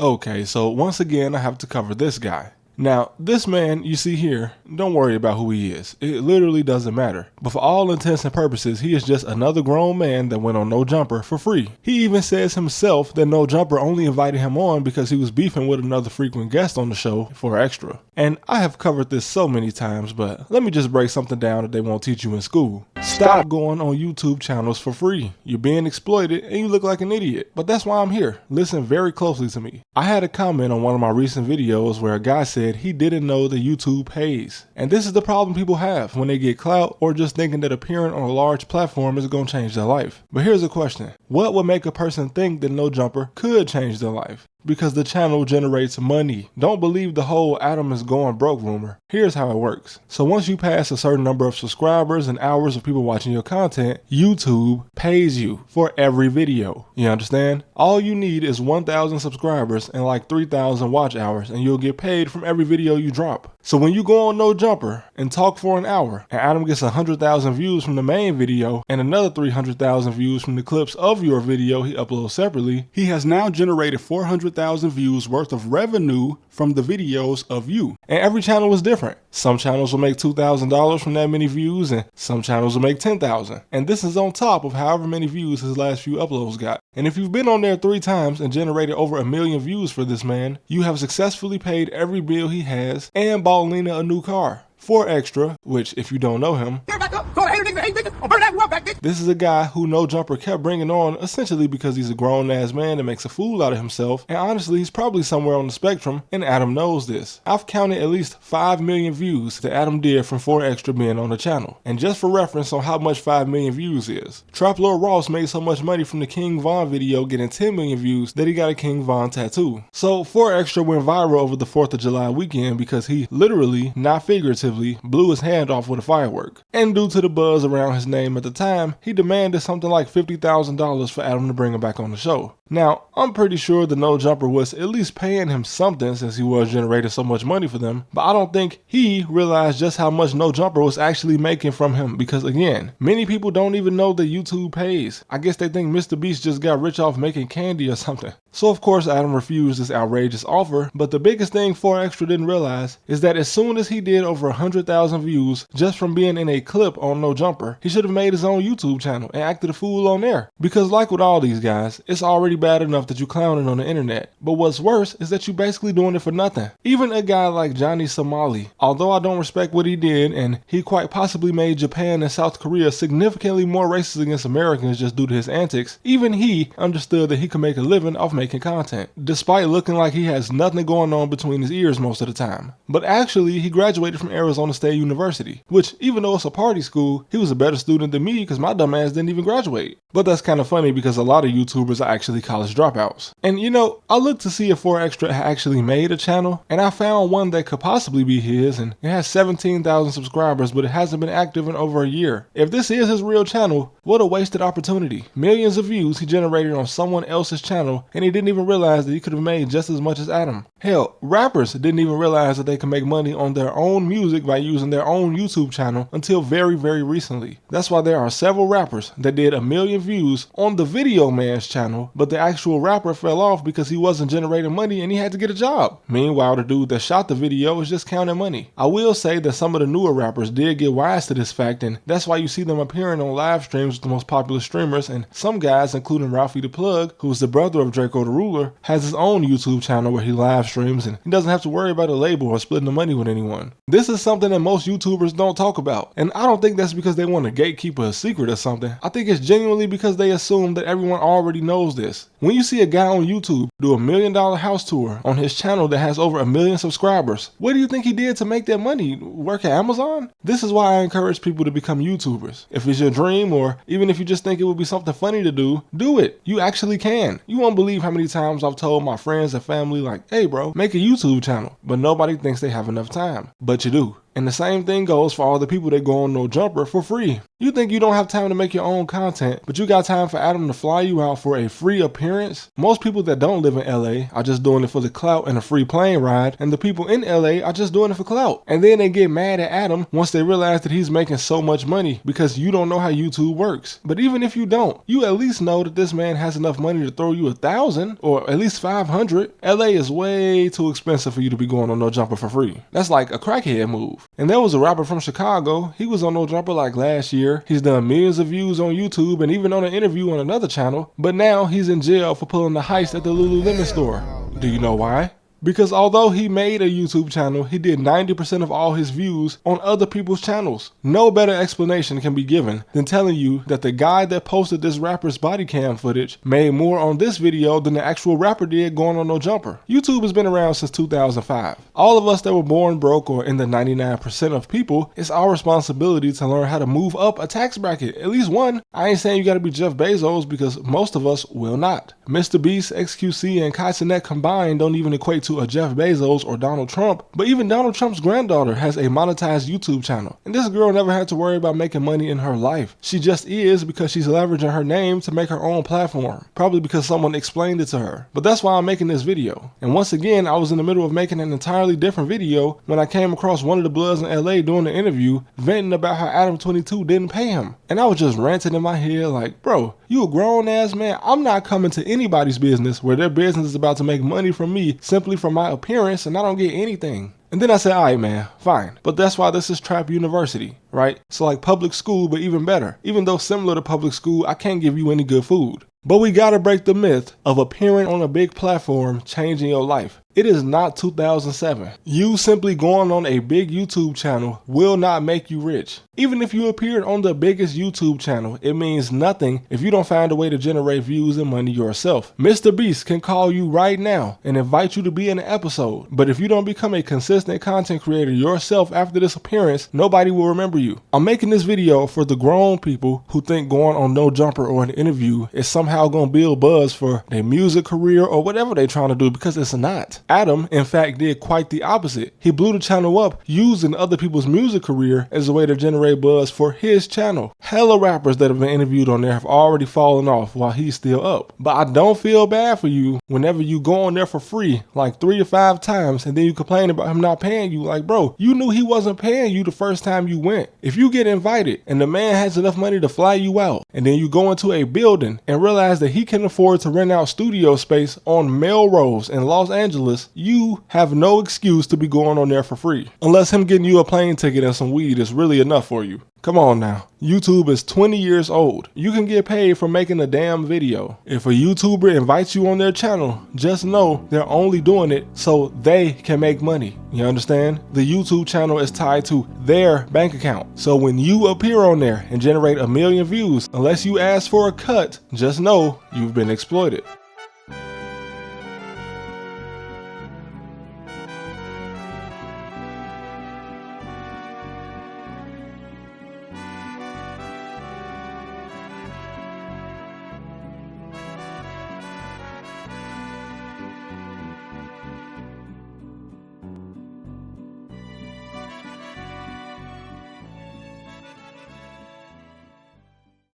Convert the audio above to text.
Okay, so once again, I have to cover this guy. Now, this man you see here, don't worry about who he is. It literally doesn't matter. But for all intents and purposes, he is just another grown man that went on No Jumper for free. He even says himself that No Jumper only invited him on because he was beefing with another frequent guest on the show for extra. And I have covered this so many times, but let me just break something down that they won't teach you in school. Stop going on YouTube channels for free. You're being exploited and you look like an idiot. But that's why I'm here. Listen very closely to me. I had a comment on one of my recent videos where a guy said he didn't know that YouTube pays. And this is the problem people have when they get clout or just thinking that appearing on a large platform is going to change their life. But here's a question. What would make a person think that No Jumper could change their life? Because the channel generates money. Don't believe the whole Adam is going broke rumor. Here's how it works. So once you pass a certain number of subscribers and hours of people watching your content, YouTube pays you for every video. You understand? All you need is 1,000 subscribers and like 3,000 watch hours and you'll get paid from every video you drop. So when you go on No Jumper and talk for an hour and Adam gets 100,000 views from the main video and another 300,000 views from the clips of your video he uploads separately, he has now generated 400,000 views worth of revenue from the videos of you. And every channel is different. Some channels will make $2,000 from that many views and some channels will make 10,000. And this is on top of however many views his last few uploads got. And if you've been on there 3 times and generated over 1 million views for this man, you have successfully paid every bill he has and bought Lena a new car. For extra, which if you don't know him, this is a guy who No Jumper kept bringing on essentially because he's a grown ass man that makes a fool out of himself, and honestly he's probably somewhere on the spectrum and Adam knows this. I've counted at least 5 million views that Adam did from 4 extra being on the channel. And just for reference on how much 5 million views is, Trap Lord Ross made so much money from the King Von video getting 10 million views that he got a King Von tattoo. So 4 extra went viral over the 4th of July weekend because he literally, not figuratively, blew his hand off with a firework. And due to the buzz around his name at the time, he demanded something like $50,000 for Adam to bring him back on the show. Now, I'm pretty sure the No Jumper was at least paying him something since he was generating so much money for them, but I don't think he realized just how much No Jumper was actually making from him because again, many people don't even know that YouTube pays. I guess they think Mr. Beast just got rich off making candy or something. So of course Adam refused this outrageous offer, but the biggest thing 4 extra didn't realize is that as soon as he did over 100,000 views just from being in a clip on No Jumper, he should have made his own YouTube channel and acted a fool on there. Because like with all these guys, it's already bad enough that you clowning on the internet, but what's worse is that you basically doing it for nothing. Even a guy like Johnny Somali, although I don't respect what he did and he quite possibly made Japan and South Korea significantly more racist against Americans just due to his antics, even he understood that he could make a living off making content, despite looking like he has nothing going on between his ears most of the time. But actually, he graduated from Arizona State University, which even though it's a party school, he was a better student than me because my dumb ass didn't even graduate. But that's kind of funny because a lot of YouTubers are actually college dropouts. And you know, I looked to see if 4 extra actually made a channel, and I found one that could possibly be his, and it has 17,000 subscribers, but it hasn't been active in over a year. If this is his real channel, what a wasted opportunity. Millions of views he generated on someone else's channel, and he didn't even realize that he could have made just as much as Adam. Hell, rappers didn't even realize that they could make money on their own music by using their own YouTube channel until very, very recently. That's why there are several rappers that did 1 million views on the Video Man's channel, but the actual rapper fell off because he wasn't generating money and he had to get a job. Meanwhile, the dude that shot the video is just counting money. I will say that some of the newer rappers did get wise to this fact, and that's why you see them appearing on live streams with the most popular streamers, and some guys, including Ralphie the Plug, who's the brother of Draco the Ruler, has his own YouTube channel where he live streams and he doesn't have to worry about a label or splitting the money with anyone. This is something that most YouTubers don't talk about, and I don't think that's because they want to gatekeep a secret or something. I think it's genuinely because they assume that everyone already knows this. When you see a guy on YouTube do $1 million house tour on his channel that has over 1 million subscribers, what do you think he did to make that money? Work at Amazon? This is why I encourage people to become YouTubers. If it's your dream, or even if you just think it would be something funny to do it. You actually can. You won't believe how many times I've told my friends and family like, hey bro, make a YouTube channel, but nobody thinks they have enough time. But you do. And the same thing goes for all the people that go on No Jumper for free. You think you don't have time to make your own content, but you got time for Adam to fly you out for a free appearance? Most people that don't live in LA are just doing it for the clout and a free plane ride, and the people in LA are just doing it for clout. And then they get mad at Adam once they realize that he's making so much money because you don't know how YouTube works. But even if you don't, you at least know that this man has enough money to throw you $1,000 or at least $500. LA is way too expensive for you to be going on No Jumper for free. That's like a crackhead move. And there was a rapper from Chicago. He was on No Jumper like last year. He's done millions of views on YouTube and even on an interview on another channel. But now he's in jail for pulling the heist at the Lululemon store. Do you know why? Because although he made a YouTube channel, he did 90% of all his views on other people's channels. No better explanation can be given than telling you that the guy that posted this rapper's body cam footage made more on this video than the actual rapper did going on No Jumper. YouTube has been around since 2005. All of us that were born broke, or in the 99% of people, it's our responsibility to learn how to move up a tax bracket. At least one. I ain't saying you gotta be Jeff Bezos, because most of us will not. Mr. Beast, XQC, and Kai Cenat combined don't even equate to a Jeff Bezos or Donald Trump, but even Donald Trump's granddaughter has a monetized YouTube channel. And this girl never had to worry about making money in her life. She just is, because she's leveraging her name to make her own platform. Probably because someone explained it to her. But that's why I'm making this video. And once again, I was in the middle of making an entirely different video when I came across one of the Bloods in LA doing the interview, venting about how Adam22 didn't pay him. And I was just ranting in my head like, bro, you a grown ass man. I'm not coming to anybody's business where their business is about to make money from me simply from my appearance and I don't get anything. And then I said, all right, man, fine. But that's why this is Trap University, right? So like public school, but even better. Even though similar to public school, I can't give you any good food. But we gotta break the myth of appearing on a big platform changing your life. It is not 2007. You simply going on a big YouTube channel will not make you rich. Even if you appeared on the biggest YouTube channel, it means nothing if you don't find a way to generate views and money yourself. Mr. Beast can call you right now and invite you to be in an episode. But if you don't become a consistent content creator yourself after this appearance, nobody will remember you. I'm making this video for the grown people who think going on No Jumper or an interview is somehow gonna build buzz for their music career or whatever they're trying to do, because it's not. Adam, in fact, did quite the opposite. He blew the channel up using other people's music career as a way to generate buzz for his channel. Hella rappers that have been interviewed on there have already fallen off while he's still up. But I don't feel bad for you whenever you go on there for free like 3 to 5 times and then you complain about him not paying you. Like, bro, you knew he wasn't paying you the first time you went. If you get invited and the man has enough money to fly you out, and then you go into a building and realize that he can afford to rent out studio space on Melrose in Los Angeles, you have no excuse to be going on there for free. Unless him getting you a plane ticket and some weed is really enough for you. Come on now. YouTube is 20 years old. You can get paid for making a damn video. If a YouTuber invites you on their channel, just know they're only doing it so they can make money. You understand? The YouTube channel is tied to their bank account. So when you appear on there and generate 1 million views, unless you ask for a cut, just know you've been exploited.